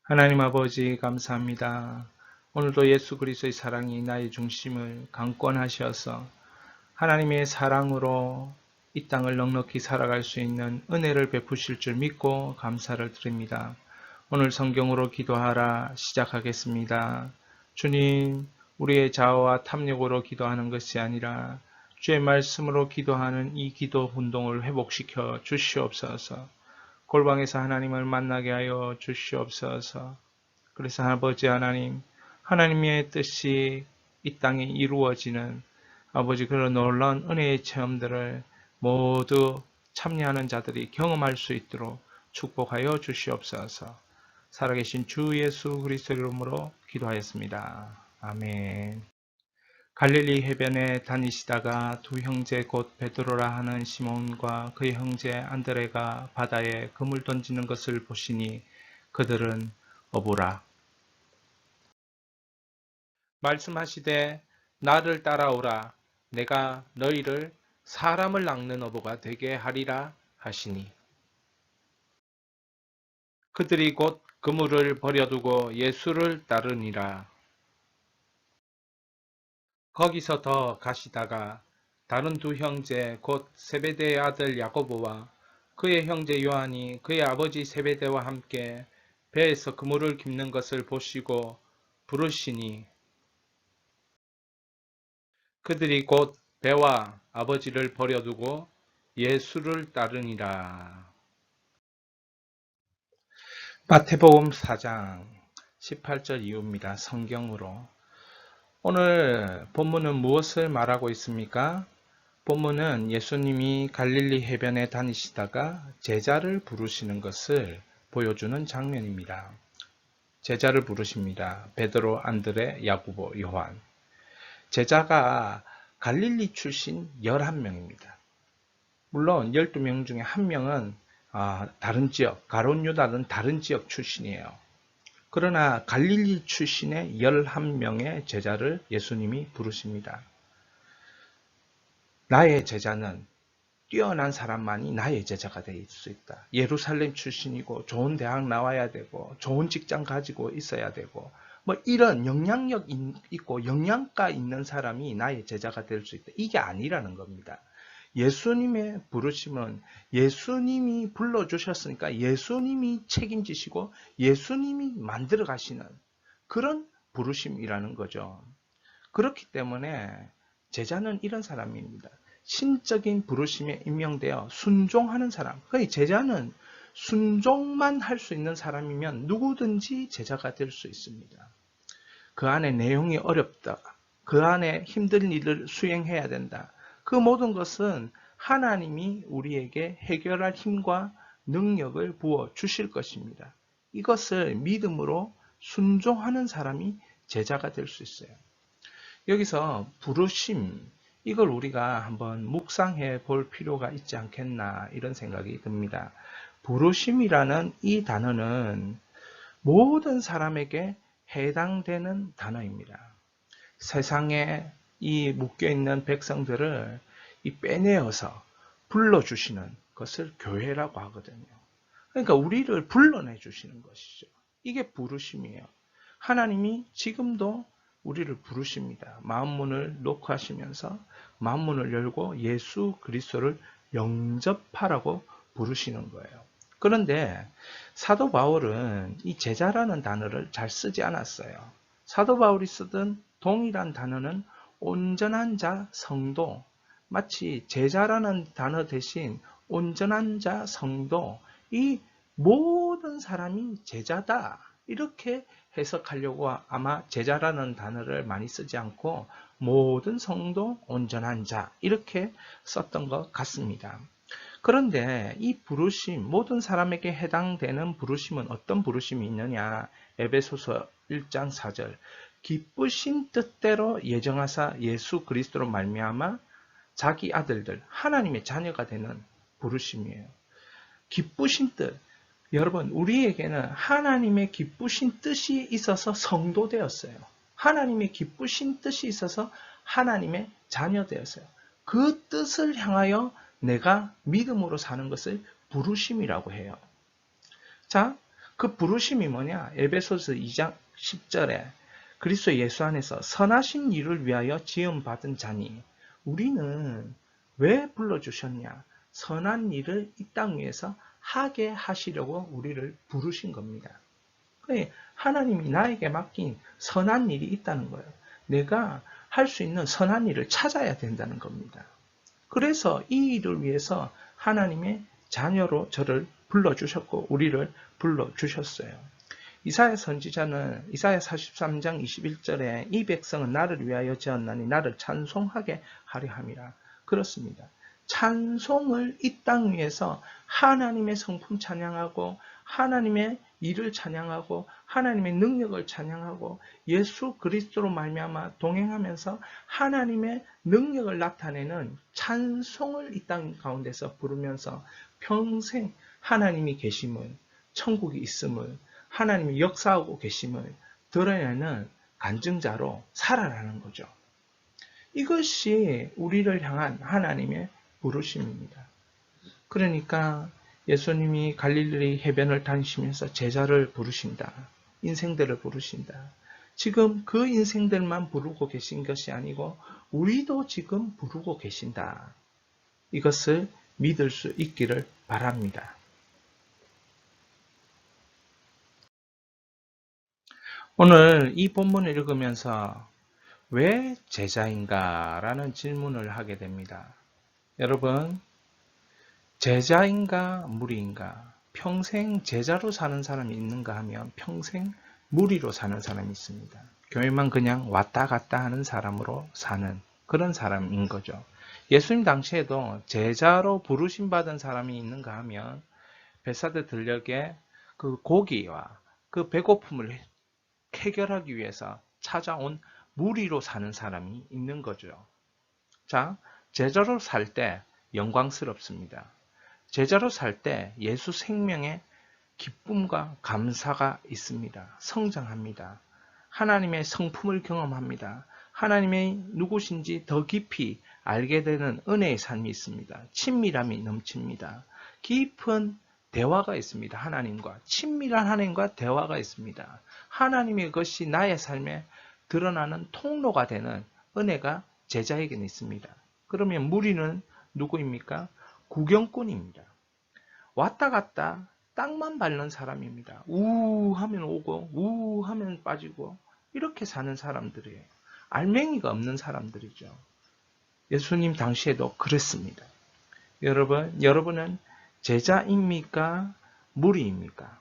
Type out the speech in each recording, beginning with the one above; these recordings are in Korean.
하나님 아버지 감사합니다. 오늘도 예수 그리스도의 사랑이 나의 중심을 강권하셔서 하나님의 사랑으로 이 땅을 넉넉히 살아갈 수 있는 은혜를 베푸실 줄 믿고 감사를 드립니다. 오늘 성경으로 기도하라 시작하겠습니다. 주님, 우리의 자아와 탐욕으로 기도하는 것이 아니라 주의 말씀으로 기도하는 이 기도 운동을 회복시켜 주시옵소서. 골방에서 하나님을 만나게 하여 주시옵소서. 그래서 아버지 하나님, 하나님의 뜻이 이 땅에 이루어지는 아버지 그런 놀라운 은혜의 체험들을 모두 참여하는 자들이 경험할 수 있도록 축복하여 주시옵소서. 살아계신 주 예수 그리스도 이름으로 기도하였습니다. 아멘. 갈릴리 해변에 다니시다가 두 형제 곧 베드로라 하는 시몬과 그의 형제 안드레가 바다에 그물 던지는 것을 보시니 그들은 어부라. 말씀하시되 나를 따라오라. 내가 너희를 사람을 낚는 어부가 되게 하리라 하시니 그들이 곧 그물을 버려두고 예수를 따르니라. 거기서 더 가시다가 다른 두 형제 곧 세베대의 아들 야고보와 그의 형제 요한이 그의 아버지 세베대와 함께 배에서 그물을 깁는 것을 보시고 부르시니 그들이 곧 배와 아버지를 버려두고 예수를 따르니라. 마태복음 4장 18절 이후입니다. 성경으로. 오늘 본문은 무엇을 말하고 있습니까? 본문은 예수님이 갈릴리 해변에 다니시다가 제자를 부르시는 것을 보여주는 장면입니다. 제자를 부르십니다. 베드로, 안드레, 야고보, 요한. 제자가 갈릴리 출신 11명입니다. 물론 12명 중에 1명은 다른 지역, 가론 유다는 다른 지역 출신이에요. 그러나 갈릴리 출신의 11명의 제자를 예수님이 부르십니다. 나의 제자는 뛰어난 사람만이 나의 제자가 될 수 있다. 예루살렘 출신이고 좋은 대학 나와야 되고 좋은 직장 가지고 있어야 되고 이런 영향력 있고 영양가 있는 사람이 나의 제자가 될 수 있다. 이게 아니라는 겁니다. 예수님의 부르심은 예수님이 불러주셨으니까 예수님이 책임지시고 예수님이 만들어 가시는 그런 부르심이라는 거죠. 그렇기 때문에 제자는 이런 사람입니다. 신적인 부르심에 임명되어 순종하는 사람. 제자는 순종만 할 수 있는 사람이면 누구든지 제자가 될 수 있습니다. 그 안에 내용이 어렵다. 그 안에 힘든 일을 수행해야 된다. 그 모든 것은 하나님이 우리에게 해결할 힘과 능력을 부어 주실 것입니다. 이것을 믿음으로 순종하는 사람이 제자가 될 수 있어요. 여기서 부르심, 이걸 우리가 한번 묵상해 볼 필요가 있지 않겠나 이런 생각이 듭니다. 부르심이라는 이 단어는 모든 사람에게 해당되는 단어입니다. 세상에 이 묶여있는 백성들을 빼내어서 불러주시는 것을 교회라고 하거든요. 그러니까 우리를 불러내 주시는 것이죠. 이게 부르심이에요. 하나님이 지금도 우리를 부르십니다. 마음문을 놓고 하시면서 마음문을 열고 예수 그리스도를 영접하라고 부르시는 거예요. 그런데 사도 바울은 이 제자라는 단어를 잘 쓰지 않았어요. 사도 바울이 쓰던 동일한 단어는 온전한 자, 성도, 마치 제자라는 단어 대신 온전한 자, 성도, 이 모든 사람이 제자다. 이렇게 해석하려고 아마 제자라는 단어를 많이 쓰지 않고 모든 성도, 온전한 자 이렇게 썼던 것 같습니다. 그런데 이 부르심, 모든 사람에게 해당되는 부르심은 어떤 부르심이 있느냐? 에베소서 1장 4절 기쁘신 뜻대로 예정하사 예수 그리스도로 말미암아 자기 아들들, 하나님의 자녀가 되는 부르심이에요. 기쁘신 뜻. 여러분, 우리에게는 하나님의 기쁘신 뜻이 있어서 성도 되었어요. 하나님의 기쁘신 뜻이 있어서 하나님의 자녀 되었어요. 그 뜻을 향하여 내가 믿음으로 사는 것을 부르심이라고 해요. 자, 그 부르심이 뭐냐? 에베소서 2장 10절에 그리스도 예수 안에서 선하신 일을 위하여 지음받은 자니 우리는 왜 불러주셨냐? 선한 일을 이 땅 위에서 하게 하시려고 우리를 부르신 겁니다. 하나님이 나에게 맡긴 선한 일이 있다는 거예요. 내가 할 수 있는 선한 일을 찾아야 된다는 겁니다. 그래서 이 일을 위해서 하나님의 자녀로 저를 불러주셨고 우리를 불러주셨어요. 이사야 선지자는 이사야 43장 21절에 이 백성은 나를 위하여 지었나니 나를 찬송하게 하려 함이라. 그렇습니다. 찬송을 이 땅 위에서 하나님의 성품 찬양하고 하나님의 일을 찬양하고 하나님의 능력을 찬양하고 예수 그리스도로 말미암아 동행하면서 하나님의 능력을 나타내는 찬송을 이 땅 가운데서 부르면서 평생 하나님이 계심을, 천국이 있음을, 하나님이 역사하고 계심을 드러내는 간증자로 살아라는 거죠. 이것이 우리를 향한 하나님의 부르심입니다. 그러니까 예수님이 갈릴리 해변을 다니시면서 제자를 부르신다. 인생들을 부르신다. 지금 그 인생들만 부르고 계신 것이 아니고 우리도 지금 부르고 계신다. 이것을 믿을 수 있기를 바랍니다. 오늘 이 본문을 읽으면서 왜 제자인가? 라는 질문을 하게 됩니다. 여러분, 제자인가 무리인가? 평생 제자로 사는 사람이 있는가 하면 평생 무리로 사는 사람이 있습니다. 교회만 그냥 왔다 갔다 하는 사람으로 사는 그런 사람인 거죠. 예수님 당시에도 제자로 부르심 받은 사람이 있는가 하면 베사드 들녘에 그 고기와 그 배고픔을 해결하기 위해서 찾아온 무리로 사는 사람이 있는 거죠. 자, 제자로 살 때 영광스럽습니다. 제자로 살 때 예수 생명에 기쁨과 감사가 있습니다. 성장합니다. 하나님의 성품을 경험합니다. 하나님의 누구신지 더 깊이 알게 되는 은혜의 삶이 있습니다. 친밀함이 넘칩니다. 깊은 대화가 있습니다. 하나님과 친밀한 하나님과 대화가 있습니다. 하나님의 것이 나의 삶에 드러나는 통로가 되는 은혜가 제자에게는 있습니다. 그러면 무리는 누구입니까? 구경꾼입니다. 왔다 갔다 땅만 밟는 사람입니다. 우 하면 오고 우 하면 빠지고 이렇게 사는 사람들이에요. 알맹이가 없는 사람들이죠. 예수님 당시에도 그랬습니다. 여러분은 제자입니까? 무리입니까?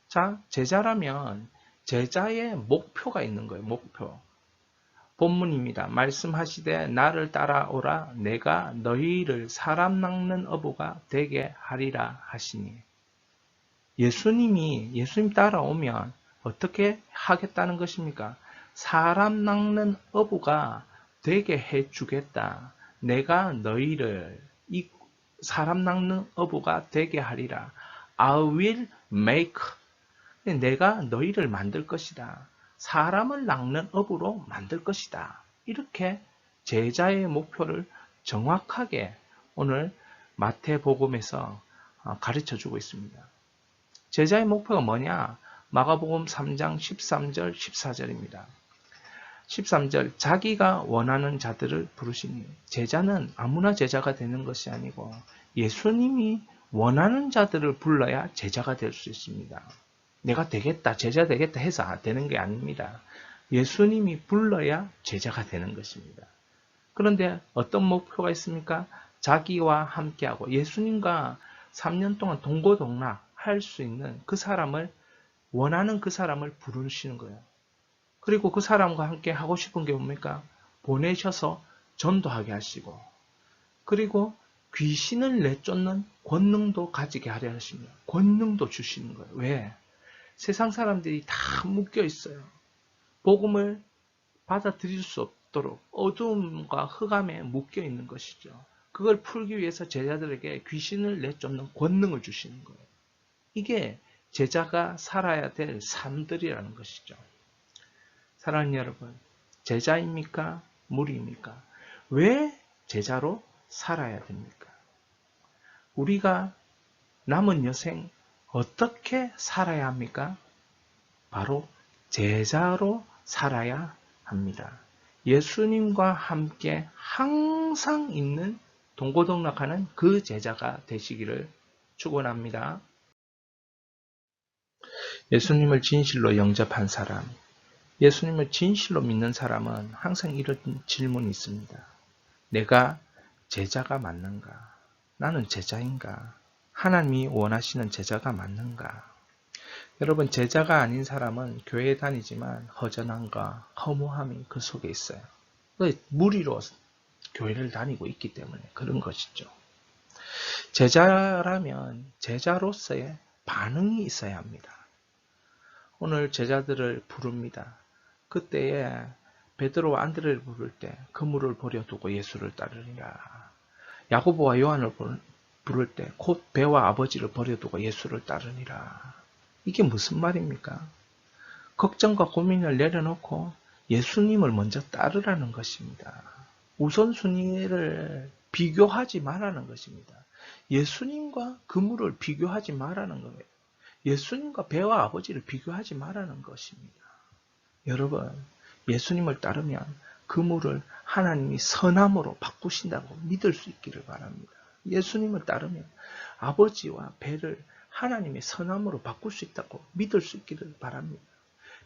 자, 제자라면 제자의 목표가 있는 거예요. 목표. 본문입니다. 말씀하시되 나를 따라오라 내가 너희를 사람 낚는 어부가 되게 하리라 하시니. 예수님 따라오면 어떻게 하겠다는 것입니까? 사람 낚는 어부가 되게 해주겠다. 내가 너희를 이 사람 낚는 어부가 되게 하리라. I will make. 내가 너희를 만들 것이다. 사람을 낚는 업으로 만들 것이다. 이렇게 제자의 목표를 정확하게 오늘 마태복음에서 가르쳐주고 있습니다. 제자의 목표가 뭐냐? 마가복음 3장 13절 14절입니다. 13절 자기가 원하는 자들을 부르시니 제자는 아무나 제자가 되는 것이 아니고 예수님이 원하는 자들을 불러야 제자가 될 수 있습니다. 내가 되겠다, 제자 되겠다 해서 되는 게 아닙니다. 예수님이 불러야 제자가 되는 것입니다. 그런데 어떤 목표가 있습니까? 자기와 함께하고 예수님과 3년 동안 동고동락 할 수 있는 그 사람을 원하는 그 사람을 부르시는 거예요. 그리고 그 사람과 함께 하고 싶은 게 뭡니까? 보내셔서 전도하게 하시고 그리고 귀신을 내쫓는 권능도 가지게 하려 하시며 권능도 주시는 거예요. 왜? 세상 사람들이 다 묶여 있어요. 복음을 받아들일 수 없도록 어두움과 흑암에 묶여 있는 것이죠. 그걸 풀기 위해서 제자들에게 귀신을 내쫓는 권능을 주시는 거예요. 이게 제자가 살아야 될 삶들이라는 것이죠. 사랑하는 여러분, 제자입니까? 무리입니까? 왜 제자로 살아야 됩니까? 우리가 남은 여생 어떻게 살아야 합니까? 바로 제자로 살아야 합니다. 예수님과 함께 항상 있는 동고동락하는 그 제자가 되시기를 축원합니다. 예수님을 진실로 영접한 사람, 예수님을 진실로 믿는 사람은 항상 이런 질문이 있습니다. 내가 제자가 맞는가? 나는 제자인가? 하나님이 원하시는 제자가 맞는가? 여러분, 제자가 아닌 사람은 교회에 다니지만 허전함과 허무함이 그 속에 있어요. 무리로 교회를 다니고 있기 때문에 그런 것이죠. 제자라면 제자로서의 반응이 있어야 합니다. 오늘 제자들을 부릅니다. 그때에 베드로와 안드레를 부를 때 그물을 버려두고 예수를 따르리라. 야고보와 요한을 부를 때 곧 배와 아버지를 버려두고 예수를 따르니라. 이게 무슨 말입니까? 걱정과 고민을 내려놓고 예수님을 먼저 따르라는 것입니다. 우선순위를 비교하지 말라는 것입니다. 예수님과 그물을 비교하지 말라는 거예요. 예수님과 배와 아버지를 비교하지 말라는 것입니다. 여러분, 예수님을 따르면 그물을 하나님이 선함으로 바꾸신다고 믿을 수 있기를 바랍니다. 예수님을 따르면 아버지와 배를 하나님의 선함으로 바꿀 수 있다고 믿을 수 있기를 바랍니다.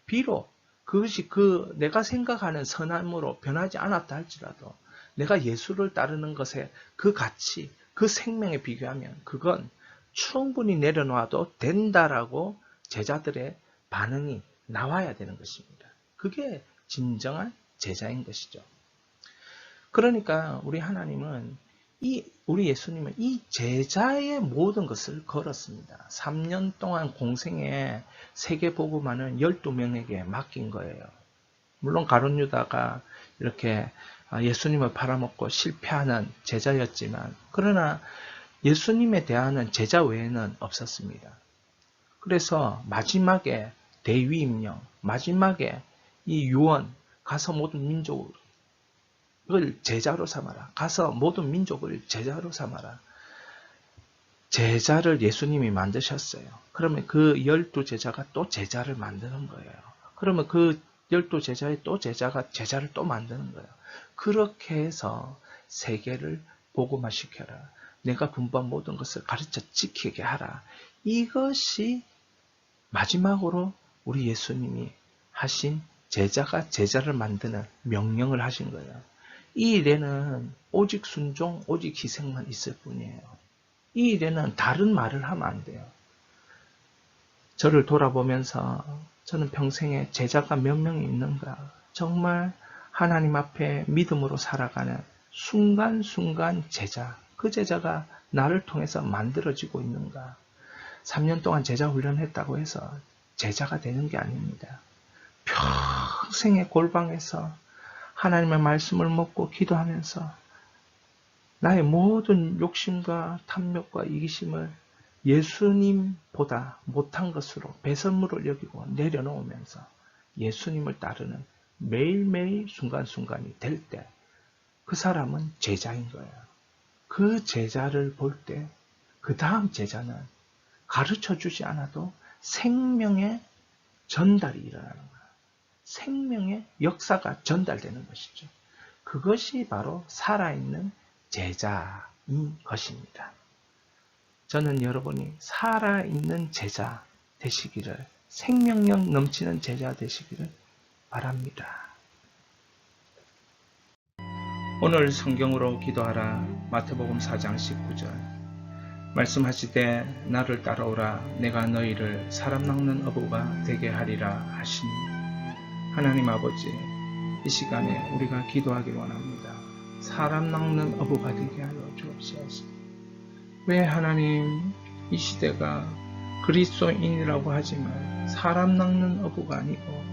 비록 그것이 내가 생각하는 선함으로 변하지 않았다 할지라도 내가 예수를 따르는 것에 그 가치, 그 생명에 비교하면 그건 충분히 내려놔도 된다라고 제자들의 반응이 나와야 되는 것입니다. 그게 진정한 제자인 것이죠. 그러니까 우리 예수님은 이 제자의 모든 것을 걸었습니다. 3년 동안 공생에 세계복음화는 12명에게 맡긴 거예요. 물론 가룟 유다가 이렇게 예수님을 팔아먹고 실패하는 제자였지만 그러나 예수님에 대한 제자 외에는 없었습니다. 그래서 마지막에 대위임령, 마지막에 이 유언, 가서 모든 민족을 제자로 삼아라. 가서 모든 민족을 제자로 삼아라. 제자를 예수님이 만드셨어요. 그러면 그 12제자가 또 제자를 만드는 거예요. 그러면 그 12제자의 또 제자가 제자를 또 만드는 거예요. 그렇게 해서 세계를 복음화시켜라. 내가 분부한 모든 것을 가르쳐 지키게 하라. 이것이 마지막으로 우리 예수님이 하신 제자가 제자를 만드는 명령을 하신 거예요. 이 일에는 오직 순종, 오직 희생만 있을 뿐이에요. 이 일에는 다른 말을 하면 안 돼요. 저를 돌아보면서 저는 평생에 제자가 몇 명이 있는가? 정말 하나님 앞에 믿음으로 살아가는 순간순간 제자, 그 제자가 나를 통해서 만들어지고 있는가? 3년 동안 제자 훈련했다고 해서 제자가 되는 게 아닙니다. 평생의 골방에서 하나님의 말씀을 먹고 기도하면서 나의 모든 욕심과 탐욕과 이기심을 예수님보다 못한 것으로 배설물을 여기고 내려놓으면서 예수님을 따르는 매일매일 순간순간이 될 때 그 사람은 제자인 거예요. 그 제자를 볼 때 그 다음 제자는 가르쳐 주지 않아도 생명의 전달이 일어나는 거예요. 생명의 역사가 전달되는 것이죠. 그것이 바로 살아있는 제자인 것입니다. 저는 여러분이 살아있는 제자 되시기를, 생명력 넘치는 제자 되시기를 바랍니다. 오늘 성경으로 기도하라. 마태복음 4장 19절 말씀하시되 나를 따라오라. 내가 너희를 사람 낚는 어부가 되게 하리라 하시니 하나님 아버지, 이 시간에 우리가 기도하기를 원합니다. 사람 낚는 어부가 되게 하여 주옵소서. 왜 하나님, 이 시대가 그리스도인이라고 하지만 사람 낚는 어부가 아니고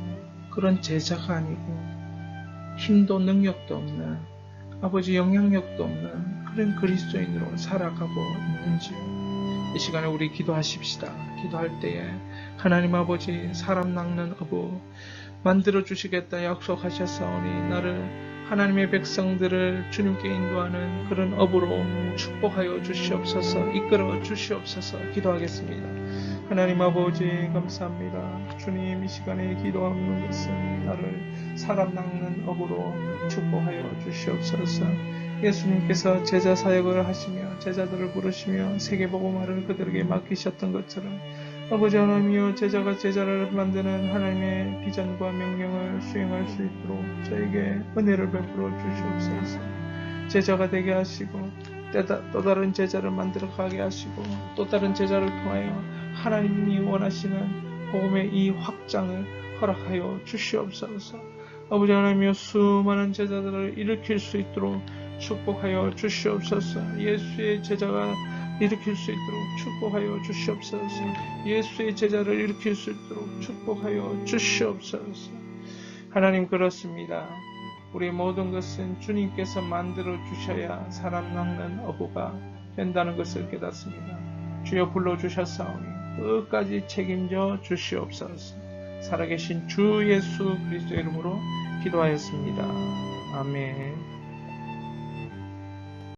그런 제자가 아니고 힘도 능력도 없는, 아버지 영향력도 없는 그런 그리스도인으로 살아가고 있는지요. 이 시간에 우리 기도하십시다. 기도할 때에 하나님 아버지, 사람 낚는 어부 만들어 주시겠다 약속하셨사오니 나를, 하나님의 백성들을 주님께 인도하는 그런 업으로 축복하여 주시옵소서. 이끌어 주시옵소서. 기도하겠습니다. 하나님 아버지 감사합니다. 주님 이 시간에 기도하는 것은 나를 사람 낚는 업으로 축복하여 주시옵소서. 예수님께서 제자 사역을 하시며 제자들을 부르시며 세계복음화를 그들에게 맡기셨던 것처럼 아버지 하나님이여 제자가 제자를 만드는 하나님의 비전과 명령을 수행할 수 있도록 저에게 은혜를 베풀어 주시옵소서. 제자가 되게 하시고 또 다른 제자를 만들어 가게 하시고 또 다른 제자를 통하여 하나님이 원하시는 복음의 이 확장을 허락하여 주시옵소서. 아버지 하나님이여 수많은 제자들을 일으킬 수 있도록 축복하여 주시옵소서. 예수의 제자가 일으킬 수 있도록 축복하여 주시옵소서. 예수의 제자를 일으킬 수 있도록 축복하여 주시옵소서. 하나님 그렇습니다. 우리의 모든 것은 주님께서 만들어 주셔야 사람 낚는 어부가 된다는 것을 깨닫습니다. 주여 불러주셨사오니 끝까지 책임져 주시옵소서. 살아계신 주 예수 그리스도의 이름으로 기도하였습니다. 아멘.